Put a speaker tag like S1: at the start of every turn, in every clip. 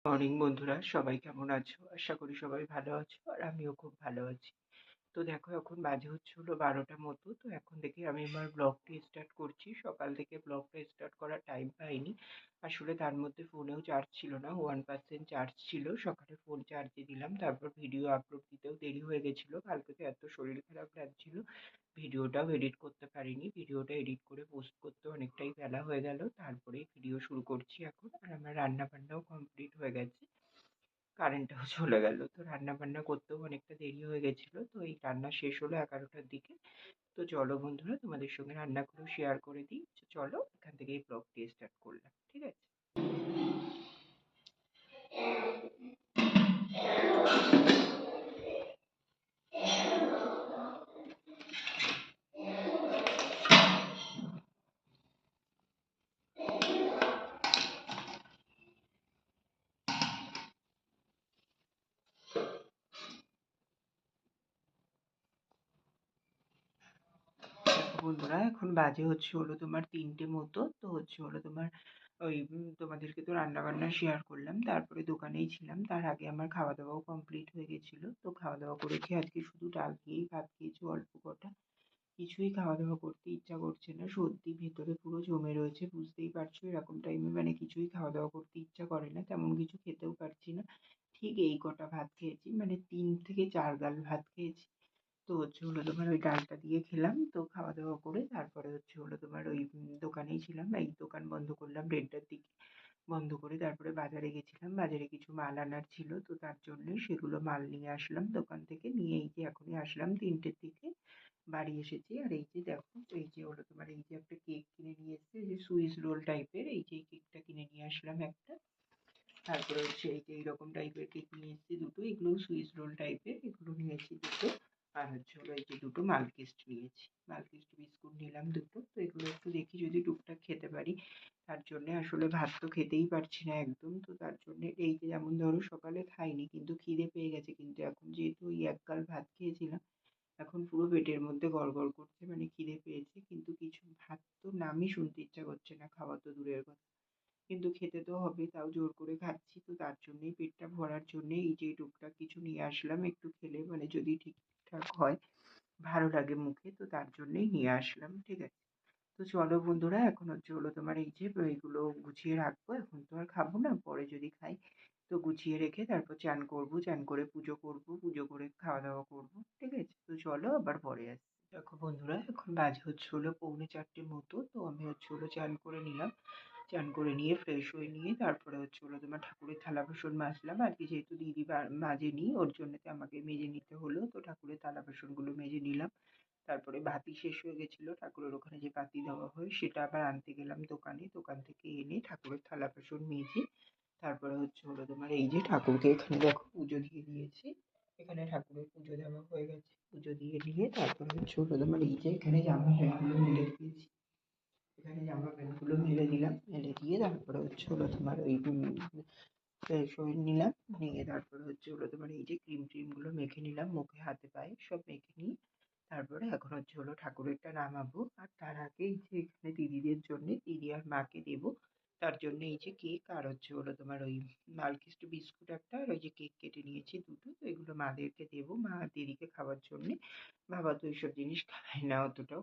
S1: Morning বন্ধুরা, সবাই কেমন আছো? আশা করি সবাই ভালো আছো আর আমিও খুব ভালো আছি। তো দেখো, এখন বাজে হচ্ছে হলো 12টার মতো। তো এখন থেকে আমি আমার ব্লগটি স্টার্ট করছি। সকাল থেকে ব্লগটা স্টার্ট করার টাইম পাইনি। আসলে তার মধ্যে ফোনেও চার্জ ছিল না, 1% চার্জ ছিল। সকালে ফোন চার্জে দিলাম, তারপর ভিডিও আপলোড দিতেও দেরি হয়ে গেছিলো। কালকে তো এত শরীর খারাপ লাগছিল, ভিডিওটাও এডিট করতে পারিনি। ভিডিওটা এডিট করে পোস্ট করতে অনেকটাই বেলা হয়ে গেল। তারপরেই ভিডিও শুরু করছি এখন। আর আমার রান্না বান্নাও কমপ্লিট হয়ে গেছে, কারেন্টটাও চলে গেল। তো রান্না বান্না করতেও অনেকটা দেরি হয়ে গেছিলো। তো এই রান্না শেষ হলো 11টার দিকে। তো চলো বন্ধুরা, তোমাদের সঙ্গে রান্নাগুলো শেয়ার করে দিই। চলো এখান থেকেই ব্লগটি স্টার্ট করলাম, ঠিক আছে? দেখো বন্ধুরা, এখন বাজে হচ্ছে হলো তোমার 3টে মতো। তো হচ্ছে হলো তোমার ওই তোমাদেরকে তো রান্না বান্না শেয়ার করলাম, তারপরে দোকানেই ছিলাম। তার আগে আমার খাওয়া দাওয়াও কমপ্লিট হয়ে গেছিলো। তো খাওয়া দাওয়া করেছি, আজকে শুধু ডাল দিয়েই ভাত খেয়েছি অল্প কটা। কিছুই খাওয়া দাওয়া করতে ইচ্ছা করছে না, সর্দি ভেতরে পুরো জমে রয়েছে। বুঝতেই পারছো, এরকম টাইমে মানে কিছুই খাওয়া দাওয়া করতে ইচ্ছা করে না, তেমন কিছু খেতেও পারছি না। ঠিক এই কটা ভাত খেয়েছি, মানে 3 থেকে 4 গাল ভাত খেয়েছি। তো হচ্ছে হলো তোমার ওই ডালটা দিয়ে খেলাম। তো খাওয়া দাওয়া করে তারপরে হচ্ছে হলো তোমার ওই দোকানেই ছিলাম। এই দোকান বন্ধ করলাম 1:30টার দিকে। বন্ধ করে তারপরে বাজারে গেছিলাম, বাজারে কিছু মাল আনার ছিল। তো তার জন্যে সেগুলো মাল নিয়ে আসলাম দোকান থেকে। নিয়ে এই যে এখনই আসলাম 3টের দিকে, বাড়ি এসেছি। আর এই যে দেখো, এই যে হলো তোমার এই যে একটা কেক কিনে নিয়ে এসেছে, এই যে সুইস রোল টাইপের। এই যে এই কেকটা কিনে নিয়ে আসলাম একটা। তারপরে হচ্ছে এই যে এইরকম টাইপের কেক নিয়ে এসেছি দুটো, এগুলো সুইস রোল টাইপের, এগুলো নিয়েছি দুটো। আর হচ্ছে হলো এই যে দুটো মালকিস্ট নিয়েছি, মালকিস্ট বিস্কুট নিলাম দুটো। তো এগুলো একটু দেখি যদি টুকটাক খেতে পারি। তার জন্যে আসলে ভাত তো খেতেই পারছি না একদম। তো তার জন্যে এই যে যেমন ধরো সকালে খাইনি, কিন্তু খিদে পেয়ে গেছে। কিন্তু এখন যেহেতু ওই 1 গাল ভাত খেয়েছিলাম, এখন পুরো পেটের মধ্যে গড়গড় করছে, মানে খিদে পেয়েছে। কিন্তু কিছু ভাত তো নামই শুনতে ইচ্ছা করছে না, খাওয়া তো দূরের কথা। কিন্তু খেতে তো হবে, তাও জোর করে খাচ্ছি। তো তার জন্যেই, পেটটা ভরার জন্যেই এই যে টুকটাক কিছু নিয়ে আসলাম। একটু খেলে মানে যদি ঠিকঠাক হয়, ভালো লাগে মুখে, তো তার জন্যেই নিয়ে আসলাম, ঠিক আছে? তো চলো বন্ধুরা, এখন হচ্ছে হলো তোমার এই যে এইগুলো গুছিয়ে রাখবো। এখন তো আর খাবো না, পরে যদি খাই। তো গুছিয়ে রেখে তারপর চান করবো, চান করে পুজো করবো, পুজো করে খাওয়া দাওয়া করবো, ঠিক আছে? তো চলো আবার পরে আসছি। দেখো বন্ধুরা, এখন বাজে হচ্ছে হলো 3:45 মতো। তো আমি হচ্ছে হলো চান করে নিলাম। চান করে নিয়ে ফ্রেশ হয়ে নিয়ে তারপরে হচ্ছে হলো তোমার ঠাকুরের থালা বাসন মাজলাম। আজকে যেহেতু দিদি মাজেনি, ওর জন্যতে আমাকে মেজে নিতে হলো। তো ঠাকুরের থালা বাসনগুলো মেজে নিলাম। তারপরে বাতি শেষ হয়ে গেছিলো, ঠাকুরের ওখানে যে বাতি দেওয়া হয় সেটা আবার আনতে গেলাম দোকানে। দোকান থেকে এনে ঠাকুরের থালা বাসন মেজে তারপরে হচ্ছে হলো তোমার এই যে ঠাকুরকে এখানে দেখো পুজো দিয়ে দিয়েছি। এখানে ঠাকুরের পুজো দেওয়া হয়ে গেছে, পুজো দিয়ে নিয়ে তারপরে হচ্ছে হলো তোমার এই যে এখানে জামা প্যান্টগুলো মেলে দিয়েছি। এখানে জামা প্যান্টগুলো মেলে দিলাম, মেলে দিয়ে তারপরে হচ্ছে হলো তোমার ওই ফ্রেশ হয়ে নিলাম। নিয়ে তারপরে হচ্ছে হলো তোমার এই যে ক্রিম ট্রিমগুলো মেখে নিলাম, মুখে হাতে পায়ে সব মেখে নিয়ে তারপরে এখন হচ্ছে হলো ঠাকুরেরটা নামাবো। আর তার আগে এই যে এখানে দিদিদের জন্যে, দিদি আর মাকে দেবো, তার জন্য এই যে কেক আর হচ্ছে হলো তোমার ওই মালকিস্ট বিস্কুট একটা, আর ওই যে কেক কেটে নিয়েছি দুটো। তো এগুলো মাদেরকে দেবো, মা আর দিদিকে খাওয়ার জন্যে। বাবা তো এইসব জিনিস খায় না অতটাও।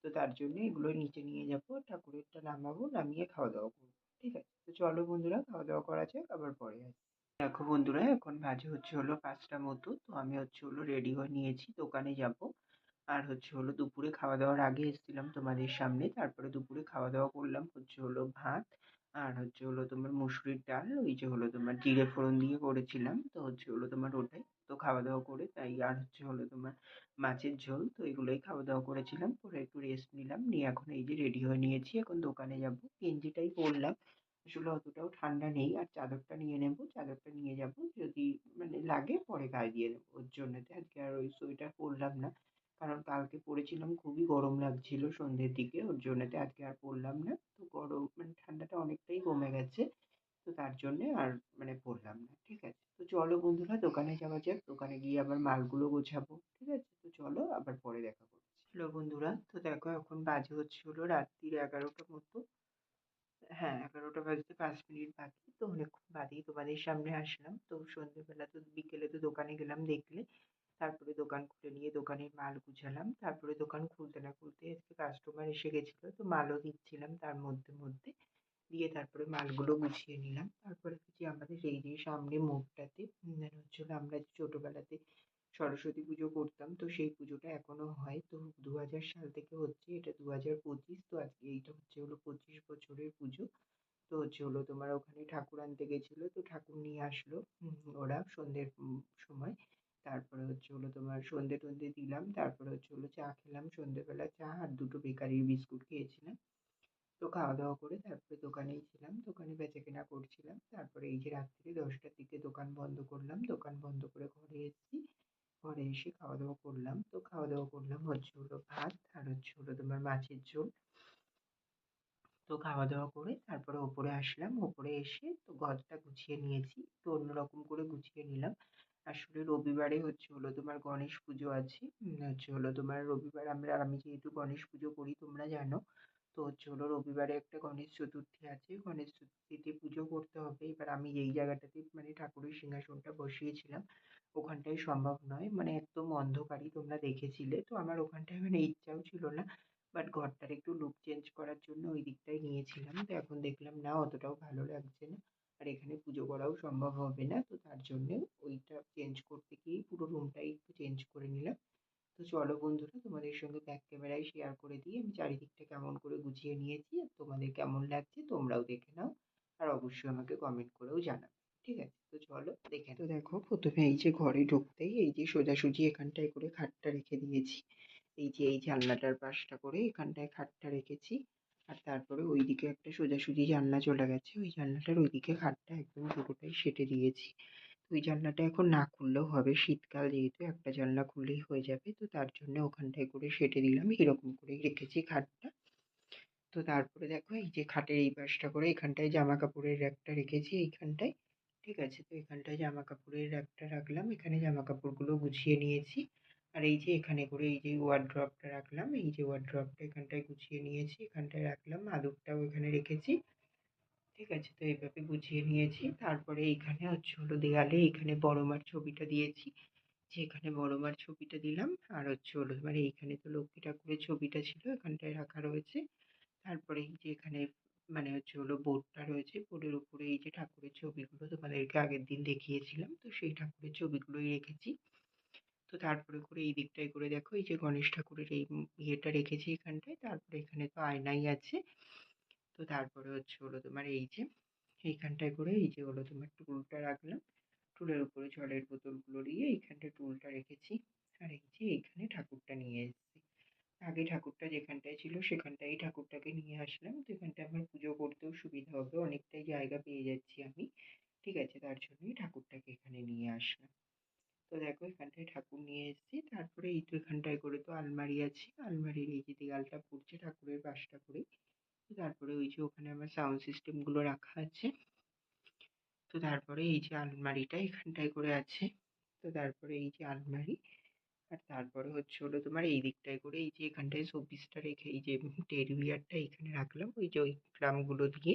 S1: তো তার জন্য এগুলো নিচে নিয়ে যাবো, ঠাকুরেরটা নামাবো, নামিয়ে খাওয়া দাওয়া করবো, ঠিক আছে? তো চলো বন্ধুরা, খাওয়া দাওয়া করা যাক, আবার পরে আসি। দেখো বন্ধুরা, এখন বাজে হচ্ছে হলো 5টা মতো। তো আমি হচ্ছে হলো রেডি হয়ে নিয়েছি, দোকানে যাব। আর হচ্ছে হলো দুপুরে খাওয়া দাওয়ার আগে এসেছিলাম তোমাদের সামনে। তারপরে দুপুরে খাওয়া দাওয়া করলাম হচ্ছে হলো ভাত আর হচ্ছে হলো তোমার মুসুরির ডাল, ওই যে হলো তোমার জিরে ফোড়ন দিয়ে করেছিলাম। তো হচ্ছে হলো তোমার ওটাই তো খাওয়া দাওয়া করে তাই। আর হচ্ছে হলো তোমার মাছের ঝোল। তো এগুলোই খাওয়া দাওয়া করেছিলাম, করে একটু রেস্ট নিলাম। নিয়ে এখন এই যে রেডি হয়ে নিয়েছি, এখন দোকানে যাব। গেঞ্জিটাই পরলাম, আসলে অতটাও ঠান্ডা নেই। আর চাদরটা নিয়ে নেব, চাদরটা নিয়ে যাব, যদি মানে লাগে পরে গায়ে দিয়ে দেবো। ওর জন্যতে আজকে আর ওই সোয়েটার পরলাম না, কারণ কালকে পরেছিলাম, খুবই গরম লাগছিল সন্ধ্যের দিকে। ওর জন্যতে আজকে আর পরলাম না। তো গরম মানে ঠান্ডাটা অনেকটাই কমে গেছে, তো তার জন্যে আর মানে পরলাম না, ঠিক আছে? তো চলো বন্ধুরা, দোকানে যাওয়া যাক, দোকানে গিয়ে আবার মালগুলো গোছাবো, ঠিক আছে? তো চলো আবার পরে দেখা করছি। হ্যালো বন্ধুরা, তো দেখো এখন বাজে হচ্ছে হলো রাত্রির 11টা মতো। হ্যাঁ, ১১টা বাজতে ৫ মিনিট বাকি। তো অনেকক্ষণ বাদেই তোমাদের সামনে আসলাম। তো সন্ধ্যেবেলা তো বিকেলে তো দোকানে গেলাম দেখলে। তারপরে দোকান খুলে নিয়ে দোকানের মাল গুছালাম। তারপরে দোকান খুলতে না খুলতে আজকে কাস্টমার এসে গেছিল। তো মালও দিচ্ছিলাম তার মধ্যে। দিয়ে তারপরে মালগুলো গুছিয়ে নিলাম। তারপরে হচ্ছে আমাদের এই যে সামনে মোড়টাতে মানে হচ্ছে হলো আমরা যে ছোটবেলাতে সরস্বতী পুজো করতাম। তো সেই পুজোটা এখনো হয়। তো ২০০০ সাল থেকে হচ্ছে, এটা ২০২৫, তো আজকে এইটা হচ্ছে হলো ২৫ বছরের পুজো। তো হচ্ছে হলো তোমার ওখানে ঠাকুর আনতে গেছিল। তো ঠাকুর নিয়ে আসলো ওরা সন্ধ্যের সময়। তারপরে হচ্ছে হলো তোমার সন্ধে-টন্ধে দিলাম। তারপরে হচ্ছে হলো চা খেলাম। সন্ধ্যেবেলা চা আর ২ টো বেকারির বিস্কুট খেয়েছিলাম। তো খাওয়া-দাওয়া করে তারপরে দোকানেই ছিলাম। দোকানে বেচাকেনা করছিলাম। তারপরে এই যে রাত্রি ১০টার দিকে দোকান বন্ধ করলাম। দোকান বন্ধ করে ঘরে এসেছি। ঘরে এসে খাওয়া-দাওয়া করলাম। তো খাওয়া-দাওয়া করলাম হচ্ছে হলো ভাত আর হচ্ছে হলো তোমার মাছের ঝোল। তো খাওয়া-দাওয়া করে তারপরে ওপরে আসলাম। ওপরে এসে তো ঘরটা গুছিয়ে নিয়েছি। তো অন্যরকম করে গুছিয়ে নিলাম। আসলে রবিবারে হচ্ছে হলো তোমার গণেশ পুজো আছে। হচ্ছে হলো তোমার রবিবার আমি যেহেতু গণেশ পুজো করি তোমরা জানো। তো হচ্ছে হলো রবিবারে একটা গণেশ চতুর্থী আছে। গণেশ চতুর্থীতে পুজো করতে হবে। এবার আমি যেই জায়গাটাতে মানে ঠাকুরের সিংহাসনটা বসিয়েছিলাম, ওখানটায় সম্ভব নয়। মানে একদম অন্ধকারই তোমরা দেখেছিলে। তো আমার ওখানটায় মানে ইচ্ছাও ছিল না। বাট ঘরটার একটু লুক চেঞ্জ করার জন্য ওই দিকটায় নিয়েছিলাম। তো এখন দেখলাম না অতটাও ভালো লাগছে না। আর এখানে পুজো করাও সম্ভব হবে না। তো তার জন্যে ওইটা চেঞ্জ করতে গিয়েই পুরো রুমটাই একটু চেঞ্জ করে নিলাম। তো চলো বন্ধুরা তোমাদের সঙ্গে ব্যাক ক্যামেরায় শেয়ার করে দিই আমি চারিদিকটা কেমন করে গুছিয়ে নিয়েছি। আর তোমাদের কেমন লাগছে তোমরাও দেখে নাও। আর অবশ্যই আমাকে কমেন্ট করেও জানাবে। ঠিক আছে? তো চলো দেখে নাও। তো দেখো ১ম এ এই যে ঘরে ঢুকতেই এই যে সোজাসুজি এখানটায় করে খাটটা রেখে দিয়েছি। এই যে এই জানলাটার পাশটা করে এখানটায় খাটটা রেখেছি। আর তারপরে ওইদিকে একটা সোজাসুজি জানলা চলে গেছে। ওই জানলাটার ওইদিকে খাটটা একদম পুরোটাই সেঁটে দিয়েছি। ওই জানলাটা এখন না খুললেও হবে। শীতকাল যেহেতু একটা জানলা খুললেই হয়ে যাবে। তো তার জন্য ওখানটায় করে সেঁটে দিলাম। এরকম করেই রেখেছি খাটটা। তো তারপরে দেখো এই যে খাটের এই পাশটা করে এখানটায় জামা কাপড়ের র্যাকটা রেখেছি এইখানটায়। ঠিক আছে? তো এখানটায় জামা কাপড়ের র্যাকটা রাখলাম। এখানে জামা কাপড়গুলো গুছিয়ে নিয়েছি। আর এই যে এখানে করে এই যে ওয়ারড্রবটা রাখলাম। এই যে ওয়ারড্রবটা এখানটায় গুছিয়ে নিয়েছি। এখানটায় রাখলাম। আদুরটাও এখানে রেখেছি। ঠিক আছে? তো এভাবে গুছিয়ে নিয়েছি। তারপরে এইখানে হচ্ছে হলো দেয়ালে এইখানে বড় মার ছবিটা দিয়েছি। যে এখানে বড় মার ছবিটা দিলাম। আর হচ্ছে হলো মানে এইখানে তো লক্ষ্মী ঠাকুরের ছবিটা ছিল এখানটায় রাখা রয়েছে। তারপরে এই যে এখানে মানে হচ্ছে হলো বোর্ডটা রয়েছে। বোর্ডের উপরে এই যে ঠাকুরের ছবিগুলো তোমাদেরকে আগের দিন দেখিয়েছিলাম। তো সেই ঠাকুরের ছবিগুলোই রেখেছি। তো তারপরে করে এই দিকটায় করে দেখো এই যে গণেশ ঠাকুরের এই ইয়েটা রেখেছি এখানটায়। তারপরে এখানে তো আয়নাই আছে। তো তারপরে হচ্ছে হলো তোমার এই যে এইখানটায় করে এই যে হলো তোমার টুলটা রাখলাম। টুলের উপরে জলের বোতলগুলো দিয়ে এইখানটায় টুলটা রেখেছি। আর এই যে এইখানে ঠাকুরটা নিয়ে এসেছি। আগে ঠাকুরটা যেখানটায় ছিল সেখানটায় ঠাকুরটাকে নিয়ে আসলাম। তো এখানটায় আমার পুজো করতেও সুবিধা হবে। অনেকটাই জায়গা পেয়ে যাচ্ছি আমি। ঠিক আছে? তার জন্যই ঠাকুরটাকে এখানে নিয়ে আসলাম। তো দেখো এখানটায় ঠাকুর নিয়ে এসেছি। তারপরে এই তো এখানটায় করে তো আলমারি আছে। আলমারির এই যে দেয়ালটা পড়ছে ঠাকুরের পাশটা করে। তো তারপরে ওই যে ওখানে আমার সাউন্ড সিস্টেমগুলো রাখা আছে। তো তারপরে এই যে আলমারিটা এখানটায় করে আছে। তো তারপরে এই যে আলমারি। আর তারপরে হচ্ছে হলো তোমার এই দিকটায় করে এই যে এখানটায় শোপিসটা রেখে এই যে টেডি বিয়ারটা এখানে রাখলাম ওই যে ওই ড্রামগুলো দিয়ে।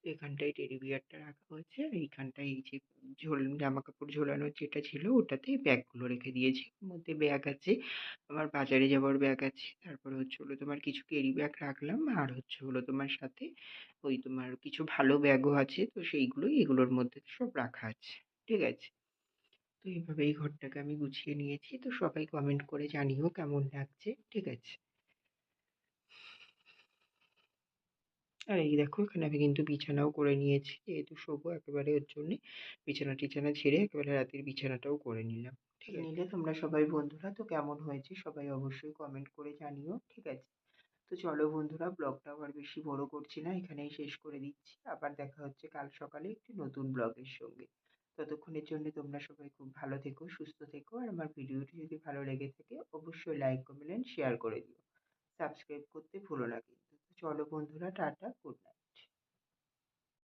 S1: তো এখানটায় টেডি বিয়ারটা রাখা হয়েছে। আর এইখানটায় এই যে জামা কাপড় ঝোলানোর যেটা ছিল ওটাতে ব্যাগগুলো রেখে দিয়েছি। ওর মধ্যে ব্যাগ আছে, আমার বাজারে যাওয়ার ব্যাগ আছে। তারপরে হচ্ছে হলো তোমার কিছু ক্যারি ব্যাগ রাখলাম। আর হচ্ছে হলো তোমার সাথে ওই তোমার কিছু ভালো ব্যাগও আছে। তো সেইগুলোই এগুলোর মধ্যে সব রাখা আছে। ঠিক আছে? তো এইভাবে এই ঘরটাকে আমি গুছিয়ে নিয়েছি। তো সবাই কমেন্ট করে জানিও কেমন লাগছে। ঠিক আছে? আর এই দেখো এখানে আমি কিন্তু বিছানাও করে নিয়েছি। যেহেতু শোবো একেবারে ওর জন্যে বিছানা-টিছানা ঝেড়ে একেবারে রাতের বিছানাটাও করে নিলাম। ঠিক নিলে তোমরা সবাই বন্ধুরা তো কেমন হয়েছে সবাই অবশ্যই কমেন্ট করে জানিও। ঠিক আছে? তো চলো বন্ধুরা ব্লগটাও আর বেশি বড় করছি না। এখানেই শেষ করে দিচ্ছি। আবার দেখা হচ্ছে কাল সকালে একটি নতুন ব্লগের সঙ্গে। ততক্ষণের জন্য তোমরা সবাই খুব ভালো থেকো, সুস্থ থেকো। আর আমার ভিডিওটি যদি ভালো লেগে থাকে অবশ্যই লাইক, কমেন্ট, শেয়ার করে দিও। সাবস্ক্রাইব করতে ভুলো না কিন্তু। তো চলো বন্ধুরা টাটা, গুড নাইট।